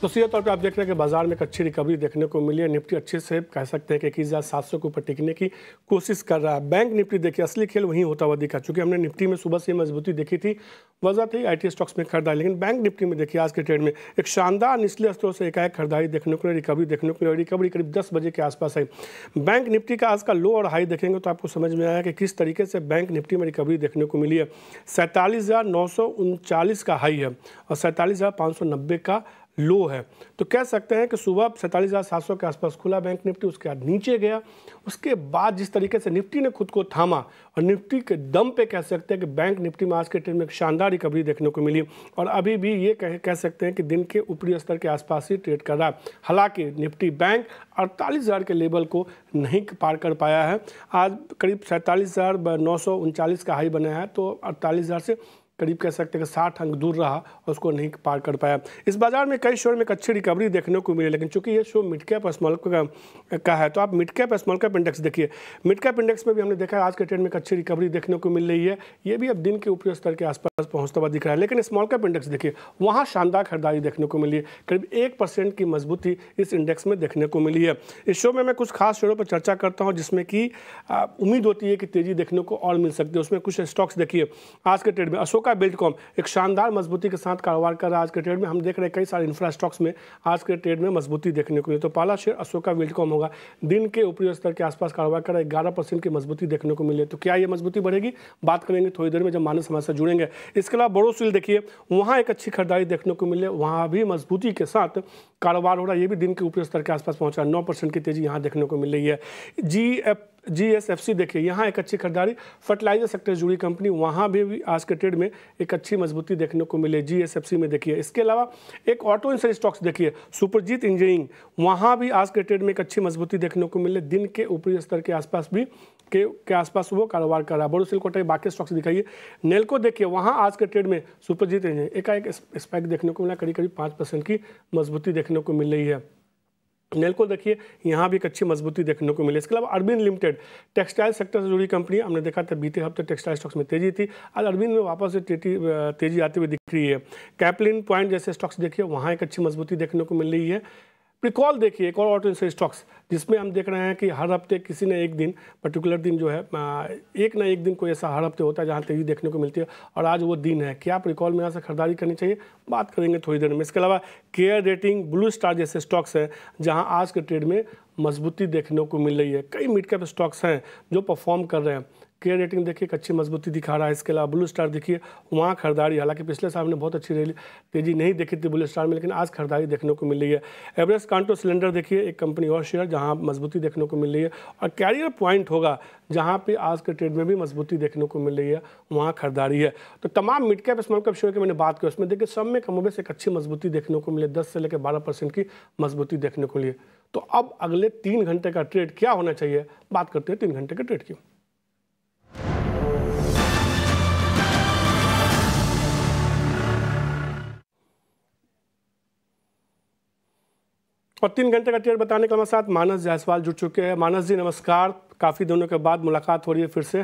तो सीधे तौर पे आप देख रहे हैं कि बाजार में एक अच्छी रिकवरी देखने को मिली है। निफ्टी अच्छे से कह सकते हैं कि 21,700 के ऊपर टिकने की कोशिश कर रहा है। बैंक निफ्टी देखिए असली खेल वहीं होता हुआ दिखा, चूंकि हमने निफ्टी में सुबह से मजबूती देखी थी, वजह थी आईटी स्टॉक्स में खरीदारी, लेकिन बैंक निफ्टी में देखिए आज के ट्रेड में एक शानदार निचले स्तरों से एकाएक खरीदारी देखने को, रिकवरी देखने को, रिकवरी करीब 10 बजे के आसपास आई। बैंक निफ्टी का आज का लो और हाई देखेंगे तो आपको समझ में आया कि किस तरीके से बैंक निफ्टी में रिकवरी देखने को मिली है। 47,939 का हाई है और 47,590 का लो है। तो कह सकते हैं कि सुबह 47,700 के आसपास खुला बैंक निफ्टी, उसके बाद नीचे गया, उसके बाद जिस तरीके से निफ्टी ने खुद को थामा और निफ्टी के दम पे कह सकते हैं कि बैंक निफ्टी में आज के ट्रेड में एक शानदार रिकवरी देखने को मिली और अभी भी ये कह सकते हैं कि दिन के ऊपरी स्तर के आसपास ही ट्रेड कर रहा है। हालांकि निफ्टी बैंक 48,000 के लेवल को नहीं पार कर पाया है। आज करीब 47,939 का हाई बना है, तो 48,000 से करीब कह सकते हैं कि 60 अंक दूर रहा और उसको नहीं पार कर पाया। इस बाजार में कई शेयर में एक अच्छी रिकवरी देखने को मिली, लेकिन चूंकि ये शो मिड कैप और स्मॉल का है, तो आप मिड कैप और स्मॉल कैप इंडेक्स देखिए। मिड कैप इंडेक्स में भी हमने देखा है आज के ट्रेड में एक अच्छी रिकवरी देखने को मिल रही है। ये भी अब दिन के ऊपरी स्तर के आसपास पहुंचता हुआ दिख रहा है, लेकिन स्मॉल कैप इंडेक्स देखिए, वहाँ शानदार खरीदारी देखने को मिली है। करीब 1% की मजबूती इस इंडेक्स में देखने को मिली है। इस शो में मैं कुछ खास शेयरों पर चर्चा करता हूँ जिसमें कि उम्मीद होती है कि तेजी देखने को और मिल सकती है। उसमें कुछ स्टॉक्स देखिए आज के ट्रेड में। अशोका बिल्डकॉन एक शानदार मजबूती के साथ कारोबार कर रहा है आज के ट्रेड में। हम देख रहे हैं कई सारे इंफ्रा स्टॉक्स में आज के ट्रेड में मजबूती देखने को मिली। तो पहला शेयर अशोका बिल्डकॉन होगा, दिन के ऊपरी स्तर के आसपास कारोबार कर रहा है, 11% की मजबूती देखने को मिली। तो क्या ये मजबूती बढ़ेगी, बात करेंगे थोड़ी देर में जब मानस हमारे साथ जुड़ेंगे। इसके अलावा बोरोसिल देखिए, वहाँ एक अच्छी खरीदारी देखने को मिली, वहाँ भी मजबूती के साथ कारोबार हो रहा है। ये भी दिन के ऊपरी स्तर के आसपास पहुंचा है, 9% की तेजी यहाँ देखने को मिल रही है। GSFC देखिए, यहाँ एक अच्छी खरीदारी, फर्टिलाइजर सेक्टर से जुड़ी कंपनी, वहाँ भी आज के ट्रेड में एक अच्छी मजबूती देखने को मिले GSFC में देखिए। इसके अलावा एक ऑटो इंश्योरेंस स्टॉक्स देखिए, सुपरजीत इंजीनियरिंग, वहाँ भी आज के ट्रेड में एक अच्छी मजबूती देखने को मिले, दिन के ऊपरी स्तर के आसपास भी के आसपास वो कारोबार कर रहा है। बोरोसिल कोटक बाकी स्टॉक्स दिखाइए। नेल्को देखिए, वहाँ आज के ट्रेड में सुपरजीत इंजीनियरिंग एकाएक स्पाइक देखने को मिला, करीब 5% की मजबूती देखने को मिल रही है। नेल्को देखिए, यहाँ भी एक अच्छी मजबूती देखने को मिली। इसके अलावा अरविंद लिमिटेड टेक्सटाइल सेक्टर से जुड़ी कंपनी, हमने देखा था बीते हफ्ते टेक्सटाइल स्टॉक्स में तेजी थी, आज अरविंद में वापस से तेजी आती हुई दिख रही है। कैपलिन पॉइंट जैसे स्टॉक्स देखिए, वहाँ एक अच्छी मजबूती देखने को मिल रही है। प्रिकॉल देखिए, एक और ऑटो इंश्योरेंस स्टॉक्स जिसमें हम देख रहे हैं कि हर हफ्ते किसी न एक दिन, पर्टिकुलर दिन जो है, एक ना एक दिन कोई ऐसा हर हफ्ते होता है जहां तेजी देखने को मिलती है और आज वो दिन है। क्या प्रिकॉल में यहाँ से खरीदारी करनी चाहिए, बात करेंगे थोड़ी देर में। इसके अलावा केयर रेटिंग, ब्लू स्टार जैसे स्टॉक्स हैं जहाँ आज के ट्रेड में मजबूती देखने को मिल रही है। कई मिड कैप स्टॉक्स हैं जो परफॉर्म कर रहे हैं। केयर रेटिंग देखिए एक अच्छी मजबूती दिखा रहा है। इसके अलावा ब्लू स्टार देखिए, वहाँ खरीदारी, हालांकि पिछले साल हमने बहुत अच्छी तेजी नहीं देखी थी ब्लू स्टार में, लेकिन आज खरीदारी देखने को मिल रही है। एवरेस्ट कांटो सिलेंडर देखिए, एक कंपनी और शेयर जहाँ मजबूती देखने को मिल रही है। और कैरियर पॉइंट होगा जहाँ पे आज के ट्रेड में भी मजबूती देखने को मिल रही है, वहाँ खरीदारी है। तो तमाम mid cap small cap share की मैंने बात की, उसमें देखिए सब में कमोबेश से एक अच्छी मजबूती देखने को मिले, 10 से लेकर 12% की मजबूती देखने को मिली। तो अब अगले 3 घंटे का ट्रेड क्या होना चाहिए, बात करते हैं 3 घंटे के ट्रेड की। और 3 घंटे का ट्रेड बताने के हमारे साथ मानस जायसवाल जुड़ चुके हैं। मानस जी नमस्कार, काफ़ी दिनों के बाद मुलाकात हो रही है फिर से।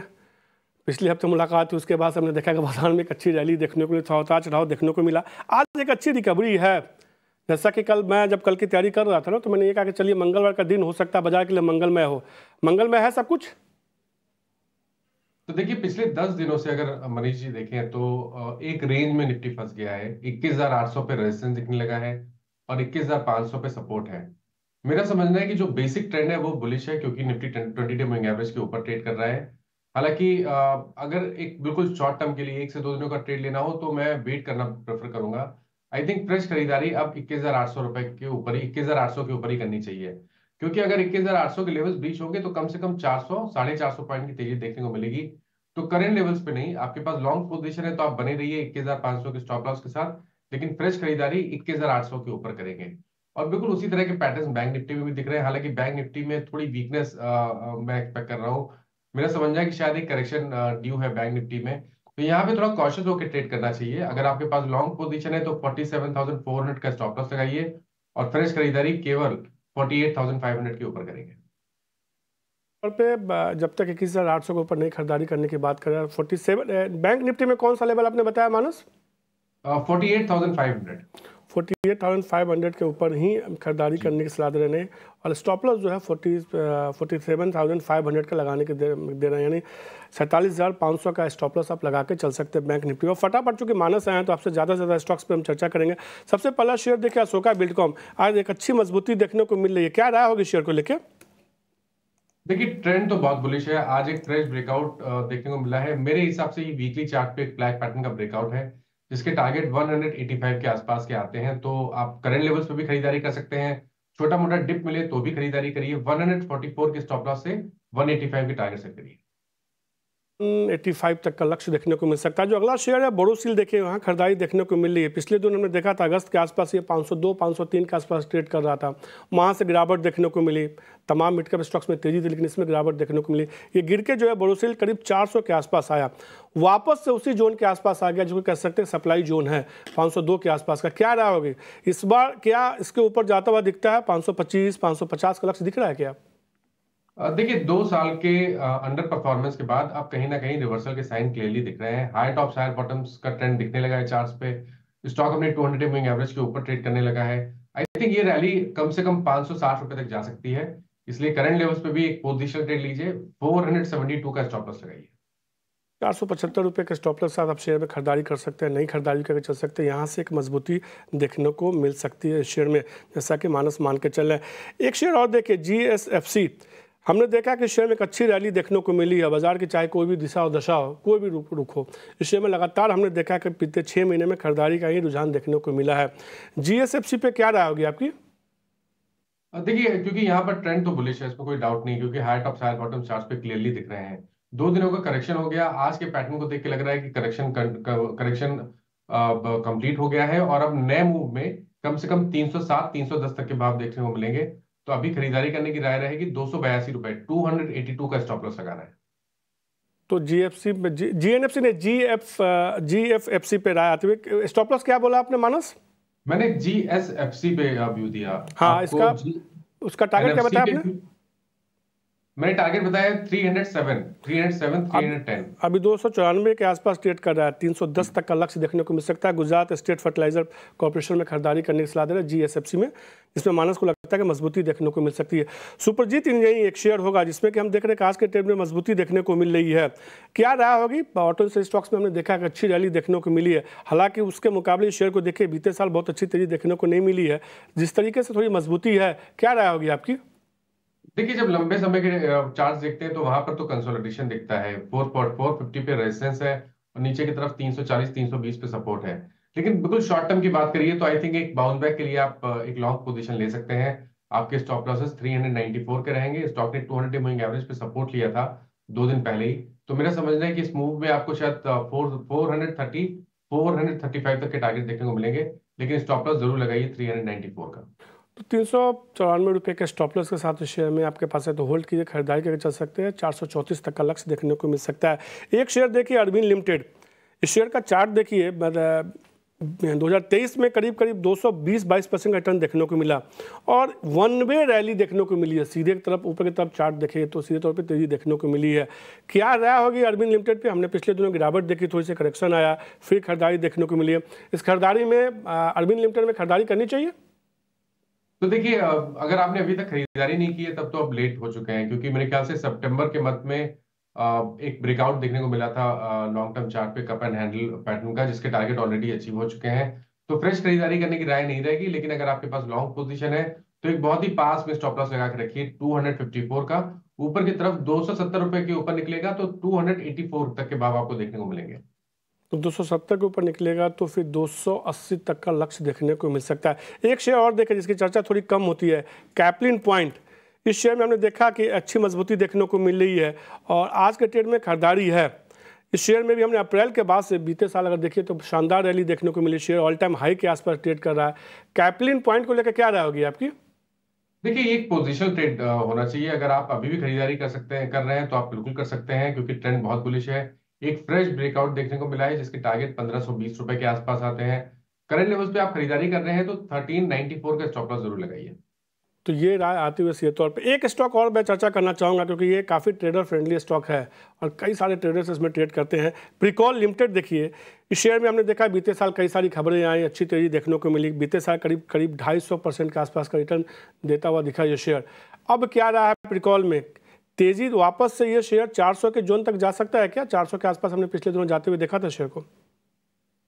पिछले हफ्ते मुलाकात हुई, उसके बाद हमने देखा कि बाजार में एक अच्छी रैली देखने को मिली, थोड़ा उतार चढ़ाव देखने को मिला। आज एक अच्छी रिकवरी है। जैसा कि कल की तैयारी कर रहा था ना, तो मैंने ये कहा कि चलिए मंगलवार का दिन हो सकता है बाजार के लिए मंगलमय हो। मंगलमय है सब कुछ? तो देखिए, पिछले 10 दिनों से अगर मनीष जी देखें तो एक रेंज में निफ्टी फंस गया है। 21,800 पे रेजिस्टेंस दिखने लगा है और 21,500 पे सपोर्ट है। मेरा समझना है कि जो बेसिक ट्रेंड है वो बुलिश है, क्योंकि निफ्टी 20 डे मूविंग एवरेज के ऊपर ट्रेड कर रहा है। हालांकि अगर एक बिल्कुल शॉर्ट टर्म के लिए 1 से 2 दिनों का ट्रेड लेना हो तो मैं वेट करना प्रेफर करूंगा। आई थिंक फ्रेश खरीदारी अब 21,800 रुपए के ऊपर ही, 21,800 के ऊपर ही करनी चाहिए, क्योंकि अगर 21,800 के लेवल्स ब्रीच होंगे तो कम से कम 400 450 पॉइंट की तेजी देखने को मिलेगी। तो करेंट लेवल्स पे नहीं, आपके पास लॉन्ग पोजीशन है तो आप बने रहिए 21,500 के स्टॉप लॉस के साथ, लेकिन फ्रेश खरीदारी 21,800 के ऊपर करेंगे। और बिल्कुल उसी तरह के पैटर्न बैंक निफ्टी में भी दिख रहे हैं। हालांकि बैंक निफ्टी में थोड़ी वीकनेस मैं एक्सपेक्ट कर रहा हूँ। मेरा समझना है कि शायद एक करेक्शन ड्यू है बैंक निफ्टी में, तो यहाँ पे थोड़ा कॉशियस होकर ट्रेड करना चाहिए। अगर आपके पास लॉन्ग पोजीशन है तो 47,400 का स्टॉप लॉस लगाइए और फ्रेश खरीदारी केवल 48,500 के ऊपर करेंगे। तौर पे जब तक 21,800 के ऊपर नई खरीदारी करने की बात करें, 47 बैंक निफ्टी में कौन सा लेवल आपने बताया मानस? 48,500। 48,500 के ऊपर ही खरीदारी करने की सलाह दे रहे हैं और स्टॉप लॉस जो है 47,500 का लगाने के दे रहे हैं, यानी 47,500 का स्टॉप लॉस आप लगा के चल सकते हैं बैंक निफ्टी। और फटाफट चूंकि मानस आए हैं तो आपसे ज़्यादा से ज़्यादा स्टॉक्स पे हम चर्चा करेंगे। सबसे पहला शेयर देखिए अशोका बिल्डकॉन, आज एक अच्छी मजबूती देखने को मिल रही है, क्या राय होगी शेयर को लेकर? देखिए ट्रेंड तो बहुत बुलिश है। आज एक फ्रेश ब्रेकआउट देखने को मिला है। मेरे हिसाब से ये वीकली चार्ट पे एक फ्लैग पैटर्न का ब्रेकआउट है, जिसके टारगेट 185 के आसपास के आते हैं। तो आप करंट लेवल्स पे भी खरीदारी कर सकते हैं। छोटा मोटा डिप मिले तो भी खरीदारी करिए। 144 के स्टॉप लॉस से 185 के टारगेट से करिए। 85 तक का लक्ष्य देखने को मिल सकता है। जो अगला शेयर है बोरोसिल, देखिए वहाँ खरीदारी देखने को मिल रही है। पिछले दिन हमने देखा था अगस्त के आसपास ये 502 503 के आसपास ट्रेड कर रहा था, वहाँ से गिरावट देखने को मिली। तमाम मिड कैप स्टॉक्स में तेजी थी लेकिन इसमें गिरावट देखने को मिली। ये गिर के जो है बोरोसिल करीब 400 के आसपास आया, वापस से उसी जोन के आसपास आ गया जो कह सकते हैं सप्लाई जोन है 502 के आसपास का। क्या राय होगी इस बार, क्या इसके ऊपर जाता हुआ दिखता है? 525 550 का लक्ष्य दिख रहा है क्या? देखिए 2 साल के अंडर परफॉर्मेंस के बाद अब कहीं ना कहीं रिवर्सल के साइन क्लियरली दिख रहे हैं। हाई टॉप्स हाई बॉटम्स का ट्रेंड दिखने लगा है चार्ट्स पे। स्टॉक अपने 200 मूविंग एवरेज के ऊपर ट्रेड करने लगा है। आई थिंक ये रैली कम से कम 560 रुपए तक जा सकती है, इसलिए करंट लेवल्स पे भी एक पोजिशन ट्रेड लीजिए। 472 का स्टॉप लॉस लगाइए। 475 रुपये के स्टॉप लॉस साथ आप शेयर में खरीदारी कर सकते हैं, नई खरीदारी करके चल सकते हैं। यहाँ से एक मजबूती देखने को मिल सकती है शेयर में, जैसा कि मानस मान के चल रहे हैं। एक शेयर और देखिए GSFC, हमने देखा कि शेयर में एक अच्छी रैली देखने को मिली है। बाजार की चाहे कोई भी दिशा और दशा हो, कोई भी रुख हो, इस शेयर में लगातार हमने देखा कि बीते 6 महीने में खरीदारी का ही रुझान देखने को मिला है। GSFC पे क्या राय होगी आपकी? देखिए क्योंकि यहाँ पर ट्रेंड तो बुलिश है, इसमें कोई डाउट नहीं, क्योंकि high top high bottom charts पे क्लियरली दिख रहे हैं। 2 दिनों का करेक्शन हो गया। आज के पैटर्न को देख के लग रहा है कि करेक्शन कंप्लीट हो गया है और अब नए मूव में कम से कम 307 310 तक के भाव देखने को मिलेंगे। तो अभी खरीदारी करने की राय रहेगी। 282 रुपए 282 का स्टॉप लॉस लगाना है। तो GFC पे GNFC ने GFFC पे राय आती हुई, स्टॉप लॉस क्या बोला आपने मानस? मैंने GSFC पे व्यू दिया हाँ, आपको। इसका उसका टारगेट क्या बताया आपने? मैंने टारगेट बताया 307 310। अभी 294 के आसपास ट्रेड कर रहा है। 310 तक का लक्ष्य देखने को मिल सकता है। गुजरात स्टेट फर्टिलाइजर कॉर्पोरेशन में खरीदारी करने की सलाह दे रहा है GSFC में, जिसमें मानस को लगता है कि मजबूती देखने को मिल सकती है। सुपरजीत इंजीनियरिंग एक शेयर होगा जिसमें कि हम देख रहे हैं कि आज के ट्रेड में मजबूती देखने को मिल रही है। क्या राय होगी? ऑटो से स्टॉक्स में हमने देखा कि अच्छी रैली देखने को मिली है, हालांकि उसके मुकाबले शेयर को देखिए बीते साल बहुत अच्छी तेजी देखने को नहीं मिली है। जिस तरीके से थोड़ी मजबूती है, क्या राय होगी आपकी? देखिए जब लंबे समय के चार्ट्स देखते हैं तो वहां पर तो कंसोलिडेशन दिखता है। 450 पे रेजिस्टेंस है और नीचे की तरफ 340 320 पे सपोर्ट है। लेकिन बिल्कुल शॉर्ट टर्म की बात करिए तो आई थिंक एक बाउंस बैक के लिए आप एक लॉन्ग पोजीशन ले सकते हैं। आपके स्टॉप लॉसेस 394 के रहेंगे। स्टॉक ने 200 मूविंग एवरेज पे सपोर्ट लिया था 2 दिन पहले ही। तो मेरा समझना है कि इस मूव में आपको शायद 435 तक के टारगेट देखने को मिलेंगे, लेकिन स्टॉप लॉस जरूर लगाइए 394 का। तो 394 रुपये के स्टॉप लॉस के साथ शेयर में आपके पास है तो होल्ड कीजिए, खरीदारी करके चल सकते हैं। 434 तक का लक्ष्य देखने को मिल सकता है। एक शेयर देखिए अरविंद लिमिटेड, इस शेयर का चार्ट देखिए 2023 में करीब 220-22% का रिटर्न देखने को मिला और वन वे रैली देखने को मिली है। सीधे की तरफ ऊपर की तरफ चार्ट देखे तो सीधे तौर पे तेजी देखने को मिली है। क्या राय होगी अरविंद लिमिटेड पे? हमने पिछले दिनों गिरावट देखी, थोड़ी सी करेक्शन आया, फिर खरीदारी देखने को मिली है। इस खरीदारी में अरविंद लिमिटेड में खरीदारी करनी चाहिए? तो देखिए अगर आपने अभी तक खरीदारी नहीं की है तब तो अब लेट हो चुके हैं, क्योंकि मेरे ख्याल से सितंबर के मध्य में एक ब्रेकआउट देखने को मिला था लॉन्ग टर्म चार्ट पे कप एंड हैंडल पैटर्न का, जिसके टारगेट ऑलरेडी अचीव हो चुके हैं। तो फ्रेश खरीदारी करने की राय नहीं रहेगी। लेकिन अगर आपके पास लॉन्ग पोजीशन है तो एक बहुत ही पास में स्टॉप लॉस लगा के रखिए 254 का। ऊपर की तरफ 270 रुपए के ऊपर निकलेगा तो 284 तक के भाव आपको देखने को मिलेंगे। तो 270 के ऊपर निकलेगा तो फिर 280 तक का लक्ष्य देखने को मिल सकता है। एक शेयर और देखें जिसकी चर्चा थोड़ी कम होती है, कैपलिन पॉइंट। इस शेयर में हमने देखा कि अच्छी मजबूती देखने को मिल रही है और आज के ट्रेड में खरीदारी है। इस शेयर में भी हमने अप्रैल के बाद से बीते साल अगर देखिए तो शानदार रैली देखने को मिली। शेयर ऑल टाइम हाई के आसपास ट्रेड कर रहा है। कैपलिन पॉइंट को लेकर क्या राय होगी आपकी? देखिए ये एक पोजिशनल ट्रेड होना चाहिए। अगर आप अभी भी खरीदारी कर रहे हैं तो आप बिल्कुल कर सकते हैं, क्योंकि ट्रेंड बहुत बुलिश है। एक फ्रेश ब्रेकआउट देखने को मिला है जिसके टारगेट 1520 रुपए के आसपास आते हैं। करंट लेवल्स पे आप खरीदारी कर रहे हैं तो 1394 का स्टॉप लॉस जरूर लगाइए। तो ये राय आती हुई सीधे तौर पे। एक स्टॉक और मैं चर्चा करना चाहूँगा क्योंकि ये काफ़ी ट्रेडर फ्रेंडली स्टॉक है और कई सारे ट्रेडर्स इसमें ट्रेड करते हैं। प्रिकॉल लिमिटेड देखिए, इस शेयर में हमने देखा बीते साल कई सारी खबरें आई, अच्छी तेजी देखने को मिली। बीते साल करीब 250% के आसपास का रिटर्न देता हुआ दिखा ये शेयर। अब क्या रहा है प्रिकॉल में, तेजी वापस से ये शेयर 400 के जोन तक जा सकता है क्या? 400 के आसपास हमने पिछले दिनों जाते हुए देखा था शेयर को।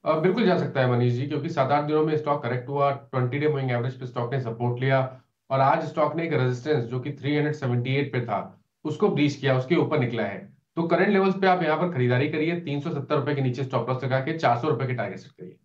बिल्कुल जा सकता है मनीष जी, क्योंकि 7-8 दिनों में स्टॉक करेक्ट हुआ, 20 डे मूविंग एवरेज पे स्टॉक ने सपोर्ट लिया और आज स्टॉक ने एक रेजिस्टेंस जो कि 378 पे था उसको ब्रीच किया, उसके ऊपर निकला है। तो करंट लेवल्स पे आप यहाँ पर खरीदारी करिए, 370 रुपए के नीचे स्टॉप लॉस लगा के 400 रुपए के टारगेट सेट करिए।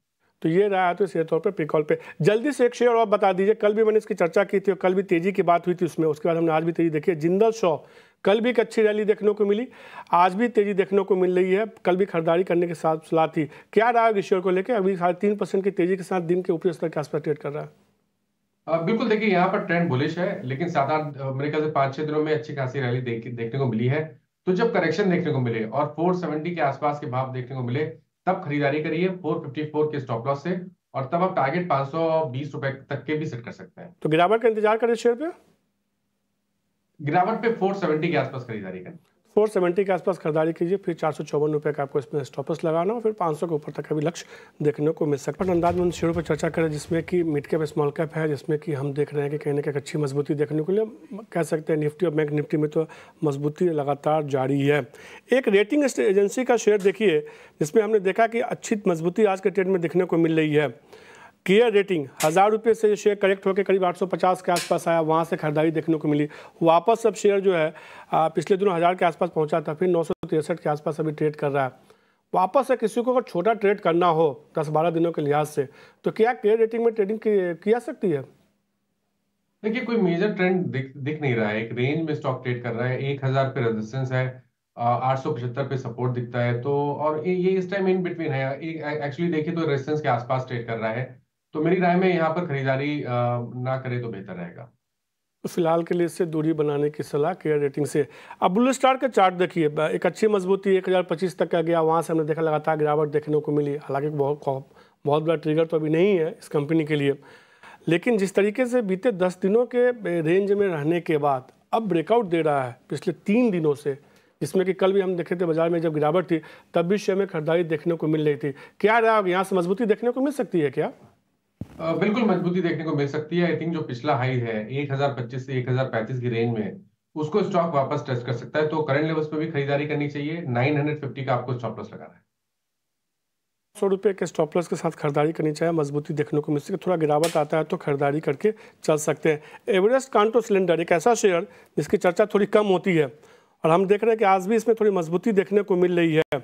तो ये रहा तो सीधे तौर पे प्रीकॉल पे। जल्दी से एक शेयर और बता दीजिए, कल भी मैंने इसकी चर्चा की थी और कल भी तेजी की बात हुई थी उसमें, उसके बाद हमने आज भी तेजी देखी है। जिंदल शॉ, कल भी एक अच्छी रैली देखने को मिली, आज भी तेजी देखने को मिल रही है, कल भी खरीदारी करने के साथ सलाह थी। क्या रहा है इस शेयर को लेकर? अभी 3.5% की तेजी के साथ दिन के ऊपरी स्तर के आसपास ट्रेड कर रहा है। बिल्कुल देखिए, यहाँ पर ट्रेंड बुलिश है, लेकिन 7-8 मेरे ख्याल से 5-6 दिनों में अच्छी खासी रैली देखने को मिली है। तो जब करेक्शन देखने को मिले और 470 के आसपास के भाव देखने को मिले, तब खरीदारी करिए 454 के स्टॉप लॉस से, और तब आप टारगेट 520 रुपए तक के भी सेट कर सकते हैं। तो गिरावट का इंतजार करें शेयर पे, गिरावट पे 470 के आसपास खरीदारी करें। 470 के आसपास खरीदारी कीजिए, फिर 454 रुपये का आपको इसमें स्टॉपर्स लगाना और फिर 500 के ऊपर तक का भी लक्ष्य देखने को मिल सकता है। अंदाज में उन शेयरों पर चर्चा करें जिसमें कि मिड कैप स्मॉल कैप है, जिसमें कि हम देख रहे हैं कि कहीं ना कहीं अच्छी मजबूती देखने को लिए कह सकते हैं। निफ्टी और बैंक निफ्टी में तो मजबूती लगातार जारी है। एक रेटिंग एजेंसी का शेयर देखिए जिसमें हमने देखा कि अच्छी मजबूती आज के ट्रेड में देखने को मिल रही है। केयर रेटिंग 1000 रुपये से ये शेयर करेक्ट होकर करीब 850 के आसपास आया, वहाँ से खरीदारी देखने को मिली। वापस अब शेयर जो है पिछले दिनों 1000 के आसपास पहुँचा था, फिर 963 के आसपास अभी ट्रेड कर रहा है। वापस से किसी को अगर छोटा ट्रेड करना हो 10-12 दिनों के लिहाज से, तो क्या केयर रेटिंग में ट्रेडिंग की जा सकती है? देखिए, कोई मेजर ट्रेंड दिख नहीं रहा है। एक रेंज में स्टॉक ट्रेड कर रहा है, 1000 पे रेजिस्टेंस है, 875 पे सपोर्ट दिखता है। तो और ये इस टाइम इन बिटवीन है, एक्चुअली देखिए तो रेजिस्टेंस के आसपास ट्रेड कर रहा है। तो मेरी राय में यहाँ पर खरीदारी ना करे तो बेहतर रहेगा। तो फिलहाल के लिए इससे दूरी बनाने की सलाह केयर रेटिंग से। अब ब्लू स्टार का चार्ट देखिए, एक अच्छी मजबूती 1025 तक का गया, वहाँ से हमने देखा लगातार गिरावट देखने को मिली। हालांकि बहुत बड़ा ट्रिगर तो अभी नहीं है इस कंपनी के लिए, लेकिन जिस तरीके से बीते 10 दिनों के रेंज में रहने के बाद अब ब्रेकआउट दे रहा है पिछले 3 दिनों से, जिसमें कि कल भी हम देखे थे बाजार में जब गिरावट थी तब भी शेयर में खरीदारी देखने को मिल रही थी। क्या रहा, यहाँ से मजबूती देखने को मिल सकती है क्या? बिल्कुल मजबूती देखने को मिल सकती है। आई थिंक जो पिछला हाई है 1025 से 1035 की रेंज में, उसको स्टॉक वापस टेस्ट कर सकता है। तो करंट लेवल्स पे भी खरीदारी करनी चाहिए। 950 का आपको स्टॉप लॉस लगाना है। 100 रुपये के स्टॉप लॉस के साथ खरीदारी करनी चाहिए, मजबूती देखने को मिल सके। थोड़ा गिरावट आता है तो खरीदारी करके चल सकते हैं। एवरेस्ट कांटो सिलेंडर एक ऐसा शेयर जिसकी चर्चा थोड़ी कम होती है और हम देख रहे हैं कि आज भी इसमें थोड़ी मजबूती देखने को मिल रही है।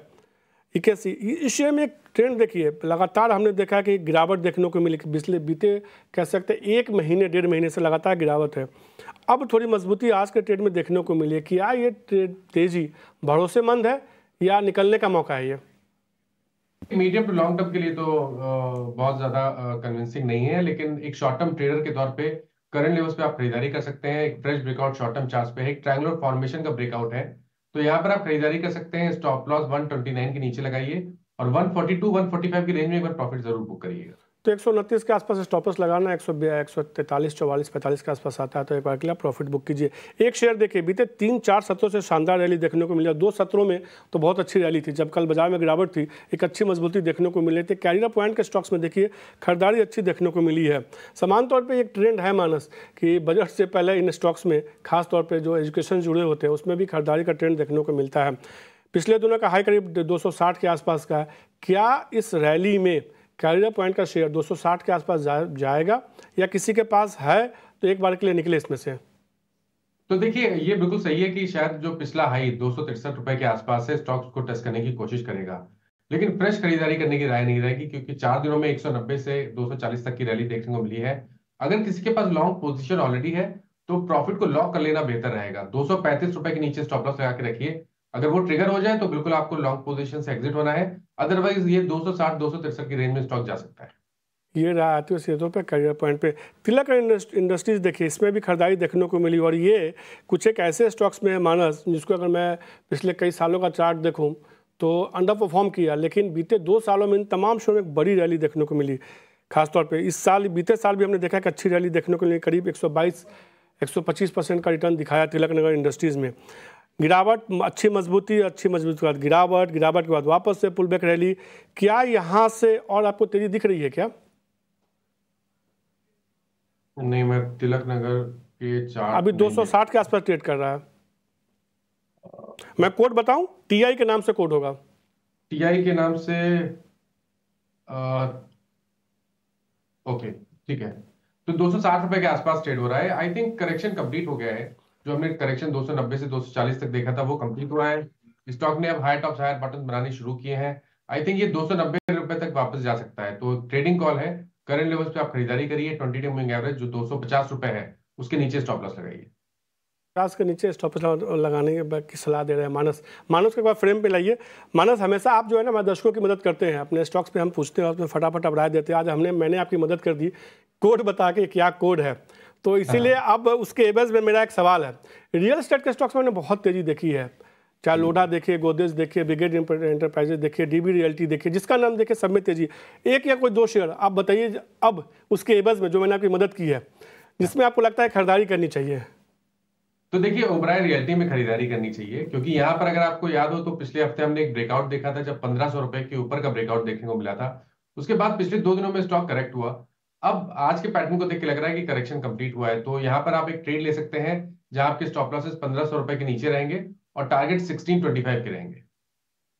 इस शेयर में एक ट्रेंड देखिए, लगातार हमने देखा कि गिरावट देखने को मिली। पिछले बीते कह सकते हैं 1 महीने 1.5 महीने से लगातार गिरावट है। अब थोड़ी मजबूती आज के ट्रेड में देखने को मिली है। क्या ये तेजी भरोसेमंद है या निकलने का मौका है? ये मीडियम टू लॉन्ग टर्म के लिए तो बहुत ज्यादा कन्विंसिंग नहीं है, लेकिन एक शॉर्ट टर्म ट्रेडर के तौर पे करंट लेवल्स पे आप खरीदारी कर सकते हैं। एक fresh breakout short term chart पे है, एक ट्रायंगुलर फॉर्मेशन का ब्रेकआउट है, तो यहाँ पर आप खरीदारी कर सकते हैं। स्टॉप लॉस 129 के नीचे लगाइए और 142 145 की रेंज में एक बार प्रॉफिट जरूर बुक करिएगा। तो 129 के आसपास स्टॉपर्स लगाना, 143 44 45 के आसपास आता है तो एक बार के लिए प्रॉफिट बुक कीजिए। एक शेयर देखिए, बीते 3-4 सत्रों से शानदार रैली देखने को मिली। 2 सत्रों में तो बहुत अच्छी रैली थी। जब कल बाजार में गिरावट थी, एक अच्छी मजबूती देखने को मिली थी। कैरियर पॉइंट के स्टॉक्स में देखिए खरीदारी अच्छी देखने को मिली है। समान तौर पर एक ट्रेंड है मानस कि बजट से पहले इन स्टॉक्स में खासतौर पर जो एजुकेशन जुड़े होते हैं उसमें भी खरीदारी का ट्रेंड देखने को मिलता है। पिछले दिनों का हाई करीब 260 के आसपास का है। क्या इस रैली में कैरियर पॉइंट का शेयर 260 के आसपास जाएगा या किसी के पास है तो एक बार के लिए निकले इसमें से? तो देखिए, ये बिल्कुल सही है कि शायद जो पिछला हाई 263 रुपए के आसपास है, स्टॉक्स को टेस्ट करने की कोशिश करेगा, लेकिन फ्रेश खरीदारी करने की राय नहीं रहेगी, क्योंकि 4 दिनों में 190 से 240 तक की रैली देखने को मिली है। अगर किसी के पास लॉन्ग पोजीशन ऑलरेडी है तो प्रॉफिट को लॉक कर लेना बेहतर रहेगा। 235 रुपए के नीचे स्टॉप लॉस लगा के रखिए। अगर वो ट्रिगर हो जाए तो बिल्कुल आपको लॉन्ग पोजीशन से एग्जिट होना है, अदरवाइज ये 260 263 की रेंज में स्टॉक जा सकता है। ये रहा आती हुई सीधों पे करियर पॉइंट पे। तिलक इंडस्ट्रीज देखिए, इसमें भी खरीदारी देखने को मिली और ये कुछ एक ऐसे स्टॉक्स में है मानस जिसको अगर मैं पिछले कई सालों का चार्ट देखूं तो अंडर परफॉर्म किया, लेकिन बीते 2 सालों में इन तमाम शो में एक बड़ी रैली देखने को मिली। खासतौर पे इस साल, बीते साल भी हमने देखा कि अच्छी रैली देखने को मिली। करीब 122 125% का रिटर्न दिखाया तिलक नगर इंडस्ट्रीज़ में। गिरावट, अच्छी मजबूती के बाद गिरावट के बाद वापस से पुल बैक रैली। क्या यहाँ से और आपको तेजी दिख रही है क्या? नहीं, मैं तिलक नगर के चार्ट अभी 260 के आसपास ट्रेड कर रहा है। मैं कोड बताऊं, टीआई के नाम से कोड होगा। टीआई के नाम से ओके, ठीक है। तो 260 रुपए के आसपास ट्रेड हो रहा है। आई थिंक करेक्शन कंप्लीट हो गया है। जो हमने करेक्शन 290 से 240 तक देखा था वो कंप्लीट हुआ है। स्टॉक ने अब हायर टॉप्स हायर बटन बनाने शुरू किए हैं। आई थिंक ये 290 रुपए तक वापस जा सकता है, तो ट्रेडिंग कॉल है। करंट लेवल्स पे आप खरीदारी करिए। 20 डे मूविंग एवरेज जो 250 रुपए है उसके नीचे स्टॉप लॉस लगाइए। 50 के नीचे स्टॉप लगाने की सलाह दे रहे हैं मानस। मानस को एक बार फ्रेम पे लाइए। मानस, हमेशा आप जो है ना हमारे दर्शकों की मदद करते हैं, अपने स्टॉक्स पे हम पूछते हैं और उसमें फटाफट आप राय देते हैं। आज मैंने आपकी मदद कर दी कोड बता के क्या कोड है, तो इसीलिए अब उसके एवज में मेरा एक सवाल है। रियल एस्टेट के स्टॉक्स में मैंने बहुत तेजी देखी है, चाहे लोडा देखिए, गोदरेज देखिए, ब्रिगेड एंटरप्राइजेज देखिए, डीबी रियल्टी देखिए, जिसका नाम देखिए सब में तेजी। एक या कोई दो शेयर आप बताइए अब उसके एवज में जो मैंने आपकी मदद की है, जिसमें आपको लगता है खरीदारी करनी चाहिए। तो देखिए, ओबराय रियल्टी में खरीदारी करनी चाहिए, क्योंकि यहाँ पर अगर आपको याद हो तो पिछले हफ्ते हमने एक ब्रेकआउट देखा था, जब 1500 रुपए के ऊपर का ब्रेकआउट देखने को मिला था। उसके बाद पिछले 2 दिनों में स्टॉक करेक्ट हुआ। अब आज के पैटर्न को देख के लग रहा है कि करेक्शन कंप्लीट हुआ है, तो यहाँ पर आप एक ट्रेड ले सकते हैं जहां आपके स्टॉप लॉसेस 1500 रुपए के नीचे रहेंगे और टारगेट 1625 के रहेंगे।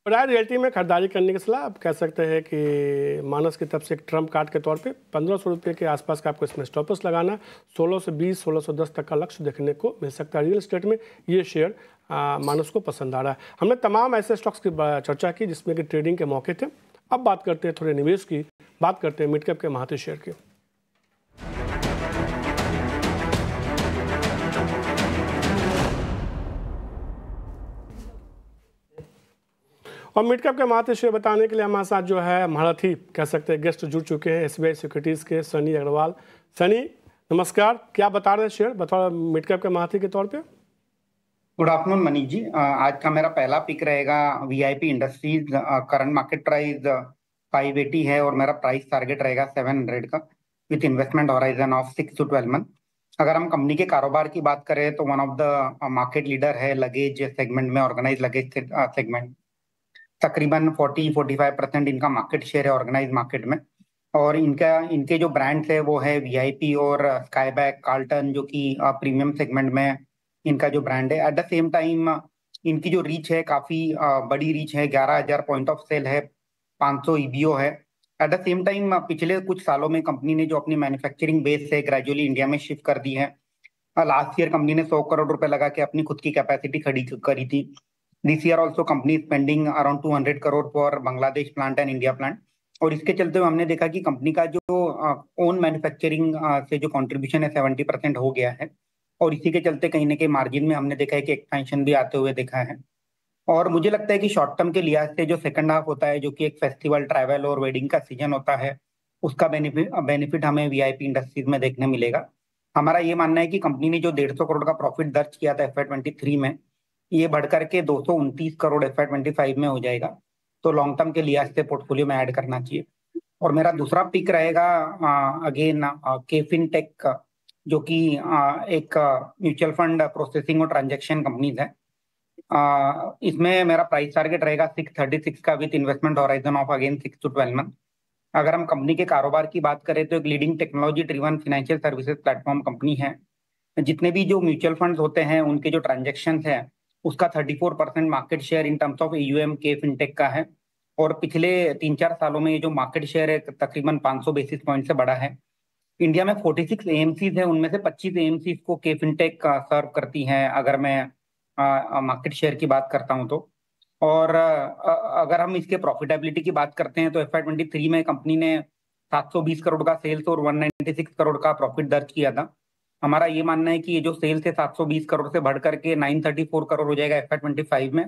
राय रियल्टी में खरीदारी करने की सलाह आप कह सकते हैं कि मानस की तरफ से एक ट्रम्प कार्ड के तौर पे 1500 रुपये के आसपास का आपको इसमें स्टॉपर्स लगाना। 1620 1610 तक का लक्ष्य देखने को मिल सकता है। रियल एस्टेट में ये शेयर मानस को पसंद आ रहा है। हमने तमाम ऐसे स्टॉक्स की चर्चा की जिसमें कि ट्रेडिंग के मौके थे। अब बात करते हैं थोड़े निवेश की, बात करते हैं मिड कैप के महाती शेयर की। और मिड कैप के महाती शेयर बताने के लिए हमारे साथ जो है महारथी कह सकते हैं गेस्ट जुड़ चुके हैं, एसबीआई सिक्योरिटीज़ के सनी अग्रवाल। सनी नमस्कार, क्या बता रहे हैं शेयर बता मिड कैप के महारथी के तौर पे? Good afternoon Manish ji. आज का मेरा पहला पिक रहेगा VIP industries. Current market price 580 है और मेरा प्राइस टारगेट रहेगा 700 का, with investment horizon of 6 to 12 month. अगर हम कंपनी के कारोबार की बात करें तो one of the market leader है लगेज सेगमेंट में, ऑर्गेनाइज लगेज सेगमेंट। तकरीबन 40-45% इनका मार्केट शेयर है ऑर्गेनाइज मार्केट में। और इनके जो ब्रांड्स है वो है वीआईपी और स्काईबैक, कार्ल्टन, जो कि प्रीमियम सेगमेंट में इनका जो ब्रांड है। एट द सेम टाइम इनकी जो रीच है काफी बड़ी रीच है, 11,000 पॉइंट ऑफ सेल है, 500 ईबीओ है। एट द सेम टाइम पिछले कुछ सालों में कंपनी ने जो अपनी मैन्युफैक्चरिंग बेस है ग्रेजुअली इंडिया में शिफ्ट कर दी है। लास्ट ईयर कंपनी ने 100 करोड़ रुपए लगा के अपनी खुद की कैपेसिटी खड़ी करी थी। This year also company spending around 200 crore for Bangladesh plant and India plant. और इसके चलते हुए हमने देखा कि कंपनी का जो ओन मैन्युफैक्चरिंग से जो कंट्रीब्यूशन है 70% हो गया है। और इसी के चलते कहीं ना कहीं मार्जिन में हमने देखा है कि एक्सपेंशन भी आते हुए देखा है। और मुझे लगता है कि शॉर्ट टर्म के लिहाज से जो सेकंड हाफ होता है, जो कि एक फेस्टिवल, ट्रैवल और वेडिंग का सीजन होता है, उसका बेनिफिट हमें वीआईपी इंडस्ट्रीज में देखने मिलेगा। हमारा ये मानना है कि कंपनी ने जो 150 करोड़ का प्रॉफिट दर्ज किया था FY23 में, ये बढ़कर के 229 करोड़ FY25 में हो जाएगा। तो लॉन्ग टर्म के लिहाज से पोर्टफोलियो में ऐड करना चाहिए। और मेरा दूसरा पिक रहेगा अगेन केफिनटेक, जो कि एक म्यूचुअल फंड प्रोसेसिंग और ट्रांजैक्शन कंपनीज है। इसमें मेरा प्राइस टारगेट रहेगा 636 का, with investment horizon of again 6 to 12 month. अगर हम कंपनी के कारोबार की बात करें तो एक leading technology driven financial services platform company है। जितने भी जो म्यूचुअल फंड्स होते हैं उनके जो ट्रांजेक्शन है उसका 34% market share in terms of AUM K fintech का है। और पिछले 3-4 सालों में ये जो मार्केट शेयर है तकरीबन 500 बेसिस पॉइंट से बढ़ा है। इंडिया में 46 AMCs है, उनमें से 25 AMCs को के फिनटेक सर्व करती हैं, अगर मैं मार्केट शेयर की बात करता हूं तो। और अगर हम इसके प्रॉफिटेबिलिटी की बात करते हैं तो FY23 में कंपनी ने 720 करोड़ का सेल्स और 196 करोड़ का प्रॉफिट दर्ज किया था। हमारा ये मानना है कि ये जो सेल्स है 720 करोड़ से बढ़ करके 934 करोड़ हो जाएगा FY25 में।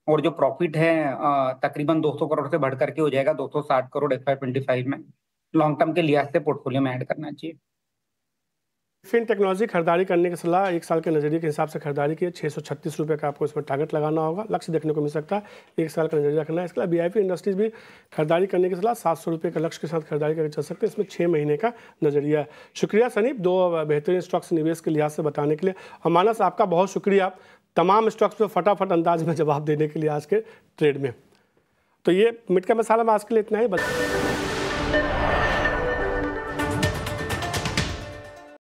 और जो प्रॉफिट है तकरीबन 200 करोड़ से बढ़ करके हो जाएगा 260 करोड़ FY25 में। लॉन्ग टर्म के लिहाज से पोर्टफोलियो में ऐड करना चाहिए। फिन टेक्नोलॉजी खरीदारी करने की सलाह, 1 साल के नजरिए के हिसाब से खरीदारी की है। 636 रुपये का आपको इसमें टारगेट लगाना होगा, लक्ष्य देखने को मिल सकता है। 1 साल का नजरिया रखना है। इसके अलावा VIP इंडस्ट्रीज भी खरीदारी करने की सलाह, 700 रुपये का लक्ष्य के साथ खरीदारी करके चल सकते हैं। इसमें 6 महीने का नजरिया है। शुक्रिया सनीप, 2 बेहतरीन स्टॉक्स निवेश के लिहाज से बताने के लिए। और मानस, आपका बहुत शुक्रिया तमाम स्टॉक्स पर फटाफट अंदाज में जवाब देने के लिए आज के ट्रेड में। तो ये मिट का मसाला में आज के लिए इतना ही।